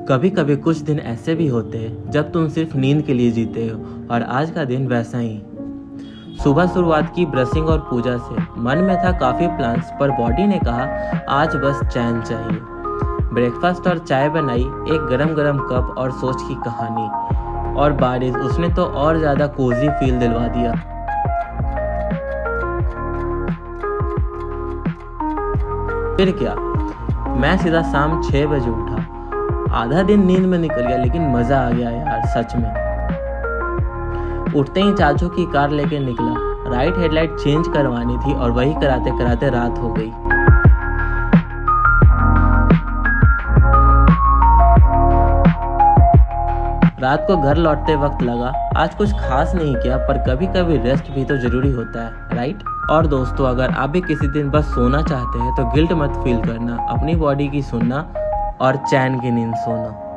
कभी कभी कुछ दिन ऐसे भी होते हैं जब तुम सिर्फ नींद के लिए जीते हो, और आज का दिन वैसा ही। सुबह शुरुआत की ब्रशिंग और पूजा से। मन में था काफ़ी प्लान्स, पर बॉडी ने कहा आज बस चैन चाहिए। ब्रेकफास्ट और चाय बनाई, एक गरम गरम कप और सोच की कहानी। और बारिश, उसने तो और ज़्यादा कोजी फील दिलवा दिया। फिर क्या, मैं सीधा शाम 6 बजे उठा। आधा दिन नींद में निकल गया, लेकिन मज़ा आ गया यार सच में। उठते ही चाचू की कार लेके निकला। राइट हेडलाइट चेंज करवानी थी और वही कराते कराते रात हो गई। रात को घर लौटते वक्त लगा आज कुछ खास नहीं किया, पर कभी कभी रेस्ट भी तो जरूरी होता है, राइट। और दोस्तों, अगर आप भी किसी दिन बस सोना चाहते हैं तो गिल्ट मत फील करना, अपनी बॉडी की सुनना और चैन की नींद सोना।